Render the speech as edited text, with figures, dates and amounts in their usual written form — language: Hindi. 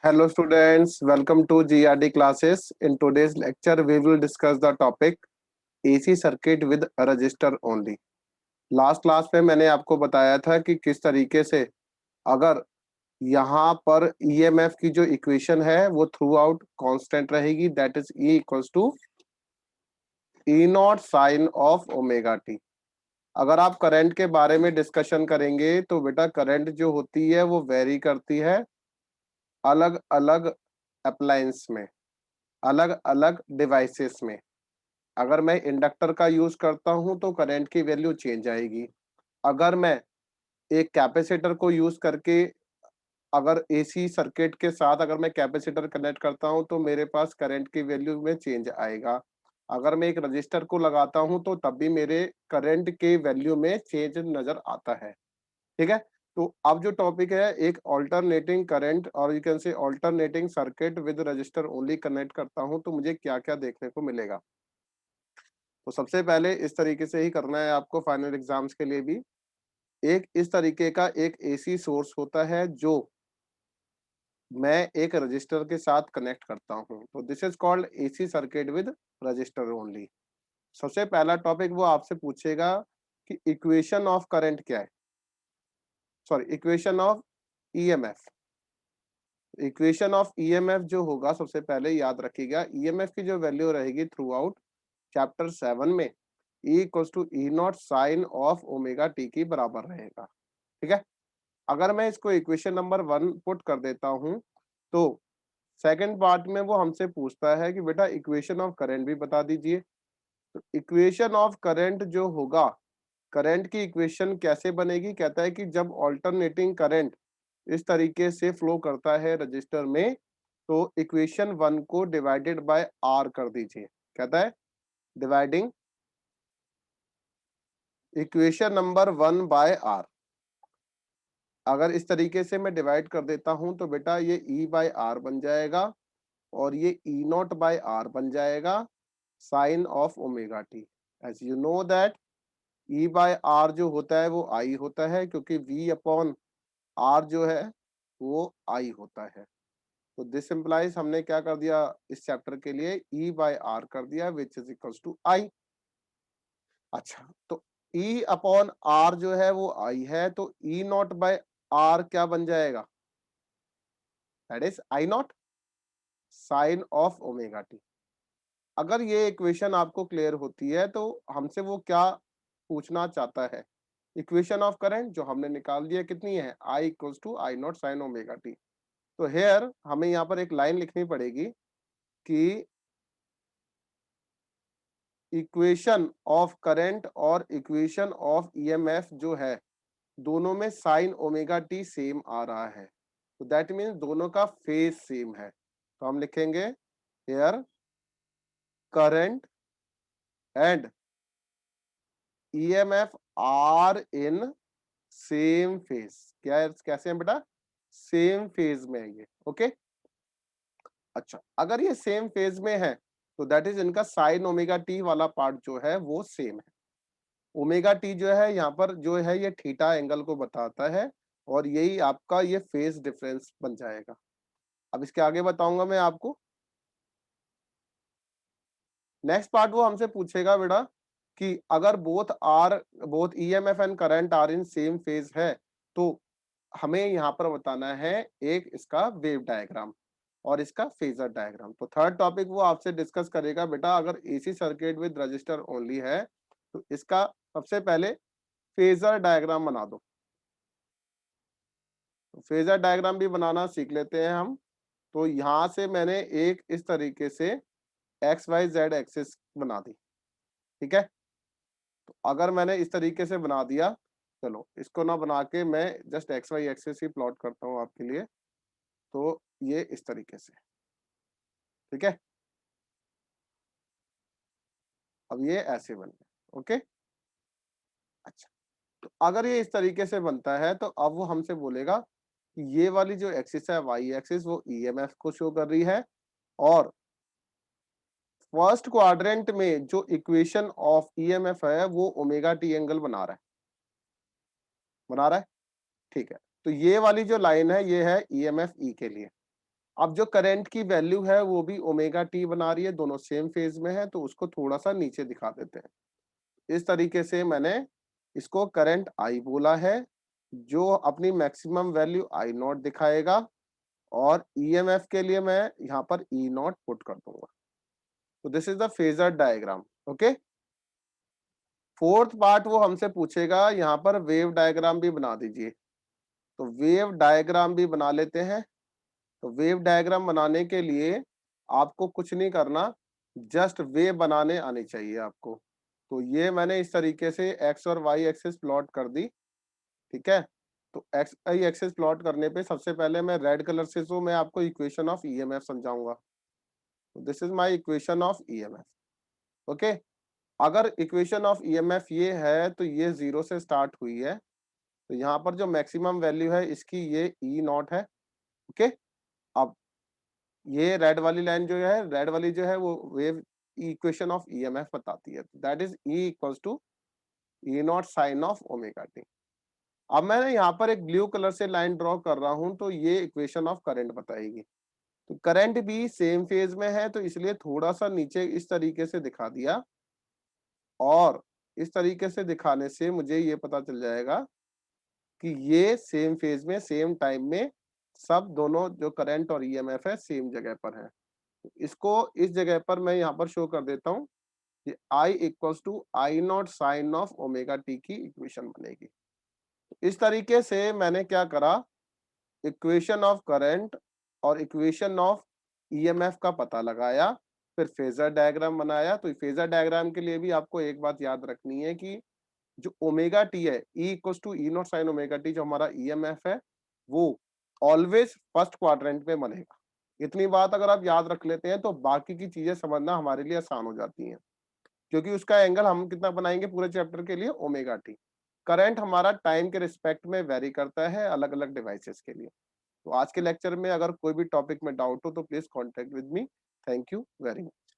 Hello students, welcome to GRD classes. In today's lecture, we will discuss the topic AC circuit with a resistor only. Last class में मैंने आपको बताया था कि किस तरीके से अगर यहाँ पर EMF की जो इक्वेशन है वो थ्रू आउट कॉन्स्टेंट रहेगी, that is E equals to E naught sine of omega T. अगर आप करंट के बारे में डिस्कशन करेंगे तो बेटा करंट जो होती है वो वेरी करती है अलग अलग अप्लायंस में, अलग अलग डिवाइसेस में। अगर मैं इंडक्टर का यूज करता हूं तो करंट की वैल्यू चेंज आएगी। अगर मैं एक कैपेसिटर को यूज करके अगर एसी सर्किट के साथ अगर मैं कैपेसिटर कनेक्ट करता हूं तो मेरे पास करंट की वैल्यू में चेंज आएगा। अगर मैं एक रजिस्टर को लगाता हूं तो तब भी मेरे करंट के वैल्यू में चेंज नजर आता है। ठीक है, तो अब जो टॉपिक है एक ऑल्टरनेटिंग करंट और you can say alternating circuit with register only connect करता हूं तो मुझे क्या क्या देखने को मिलेगा। तो सबसे पहले इस तरीके से ही करना है आपको फाइनल एग्जाम्स के लिए भी। एक इस तरीके का एक एसी सोर्स होता है जो मैं एक रजिस्टर के साथ कनेक्ट करता हूं, तो this is called AC circuit with register only. सबसे पहला टॉपिक वो आपसे पूछेगा कि इक्वेशन ऑफ करंट क्या है, sorry equation of EMF. Equation of EMF जो होगा सबसे पहले याद रखिएगा, ईएमएफ की जो वैल्यू रहेगी थ्रू आउट चैप्टर 7 में E equals to E naught sine of omega T की बराबर रहेगा। ठीक है, अगर मैं इसको इक्वेशन नंबर 1 पुट कर देता हूं तो सेकंड पार्ट में वो हमसे पूछता है कि बेटा इक्वेशन ऑफ करंट भी बता दीजिए। तो इक्वेशन ऑफ करंट जो होगा, करंट की इक्वेशन कैसे बनेगी, कहता है कि जब ऑल्टरनेटिंग करंट इस तरीके से फ्लो करता है रजिस्टर में तो इक्वेशन 1 को डिवाइडेड बाय आर कर दीजिए। कहता है dividing equation number 1 by R. अगर इस तरीके से मैं डिवाइड कर देता हूं तो बेटा ये ई बाय आर बन जाएगा और ये ई नॉट बाय आर बन जाएगा sine of omega T. As you know that E by R जो होता है वो आई होता है, क्योंकि वी अपॉन आर जो है वो आई होता है। तो दिस इम्प्लाइज हमने क्या कर दिया इस चैप्टर के लिए, ई बाय आर कर दिया विच इज इक्वल्स टू आई। अच्छा, तो ई अपॉन आर जो है वो आई है, तो ई नॉट बाय आर क्या बन जाएगा, that is I not sine of omega T. अगर ये इक्वेशन आपको क्लियर होती है तो हमसे वो क्या पूछना चाहता है, इक्वेशन ऑफ करंट जो हमने निकाल दिया कितनी है, I equals to I not sine omega T. तो हेयर हमें यहाँ पर एक लाइन लिखनी पड़ेगी कि इक्वेशन ऑफ करंट और इक्वेशन ऑफ ईएमएफ जो है दोनों में साइन ओमेगा टी सेम आ रहा है, तो दैट मीन्स दोनों का फेज सेम है। तो हम लिखेंगे here current and EMF are in same phase. क्या है, कैसे हैं बेटा, सेम फेज में है ये। ओके, अच्छा अगर ये सेम फेज में है तो दैट इज इनका साइन ओमेगा टी वाला पार्ट जो है वो सेम है। ओमेगा टी जो है यहाँ पर जो है ये थीटा एंगल को बताता है और यही आपका ये फेज डिफरेंस बन जाएगा। अब इसके आगे बताऊंगा मैं आपको। नेक्स्ट पार्ट वो हमसे पूछेगा बेटा कि अगर both EMF and current are in same phase है तो हमें यहाँ पर बताना है एक इसका वेव डायग्राम और इसका फेजर डायग्राम। तो थर्ड टॉपिक वो आपसे डिस्कस करेगा बेटा अगर AC circuit with register only है तो इसका सबसे पहले फेजर डायग्राम बना दो। तो फेजर डायग्राम भी बनाना सीख लेते हैं हम। तो यहां से मैंने एक इस तरीके से एक्स वाई जेड एक्सिस बना दी। ठीक है, तो अगर मैंने इस तरीके से बना दिया, चलो इसको ना बना के मैं जस्ट एक्स वाई एक्सिस ही प्लॉट करता हूँ आपके लिए। तो ये इस तरीके से, ठीक है, अब ये ऐसे बन गया। ओके, अच्छा, तो अगर ये इस तरीके से बनता है तो अब वो हमसे बोलेगा कि ये वाली जो एक्सिस है वाई एक्सिस वो ईएमएफ को शो कर रही है और फर्स्ट क्वाड्रेंट में जो इक्वेशन ऑफ ईएमएफ है वो ओमेगा टी एंगल बना रहा है। ठीक है, तो ये वाली जो लाइन है ये है ईएमएफ ई के लिए। अब जो करंट की वैल्यू है वो भी ओमेगा टी बना रही है, दोनों सेम फेज में है, तो उसको थोड़ा सा नीचे दिखा देते हैं। इस तरीके से मैंने इसको करंट आई बोला है, जो अपनी मैक्सिमम वैल्यू आई नॉट दिखाएगा, और ईएमएफ के लिए मैं यहाँ पर ई नॉट पुट कर दूंगा। तो this is the phasor diagram. Okay, fourth part वो हमसे पूछेगा यहाँ पर वेव डायग्राम भी बना दीजिए। तो वेव डायग्राम भी बना लेते हैं। तो वेव डायग्राम बनाने के लिए आपको कुछ नहीं करना, जस्ट वेव बनाने आनी चाहिए आपको। तो ये मैंने इस तरीके से एक्स और वाई एक्सिस प्लॉट कर दी। ठीक है, तो एक्स वाई एक्सिस प्लॉट करने पे सबसे पहले मैं रेड कलर से तो मैं आपको इक्वेशन ऑफ ईएमएफ समझाऊंगा। तो this is my equation of EMF. Okay, अगर इक्वेशन ऑफ ईएमएफ ये है तो ये जीरो से स्टार्ट हुई है, तो यहाँ पर जो मैक्सिमम वैल्यू है इसकी ये ई नॉट है। ओके, अब ये रेड वाली लाइन जो है, रेड वाली जो है वो वेव इक्वेशन ऑफ ईएमएफ बताती है, that is E equals to E naught sine of omega T. अब मैंने यहाँ पर एक ब्लू कलर से लाइन ड्रॉ कर रहा हूं, तो ये इक्वेशन ऑफ करंट बताएगी। तो करंट भी सेम फेज में है, तो इसलिए थोड़ा सा नीचे इस तरीके से दिखा दिया, और इस तरीके से दिखाने से मुझे ये पता चल जाएगा कि ये सेम फेज में सेम टाइम में सब दोनों जो करंट और ईएमएफ है सेम जगह पर है। इसको इस जगह पर मैं यहाँ पर शो कर देता हूँ कि I equals to I not sine of omega T की इक्वेशन बनेगी। इस तरीके से मैंने क्या करा, इक्वेशन ऑफ करंट और इक्वेशन ऑफ ईएमएफ का पता लगाया, फिर फेजर डायग्राम बनाया। तो फेजर डायग्राम के लिए भी आपको एक बात याद रखनी है कि जो ओमेगा टी है, E equals to E naught sine omega T, जो हमारा ईएमएफ है वो ऑलवेज फर्स्ट क्वाड्रेंट में बनेगा। इतनी बात अगर आप याद रख लेते हैं तो बाकी की चीजें समझना हमारे लिए आसान हो जाती हैं, क्योंकि उसका एंगल हम कितना बनाएंगे पूरे चैप्टर के लिए, ओमेगा टी। करंट हमारा टाइम के रिस्पेक्ट में वेरी करता है अलग अलग डिवाइसेस के लिए। तो आज के लेक्चर में अगर कोई भी टॉपिक में डाउट हो तो please contact with me. Thank you very much.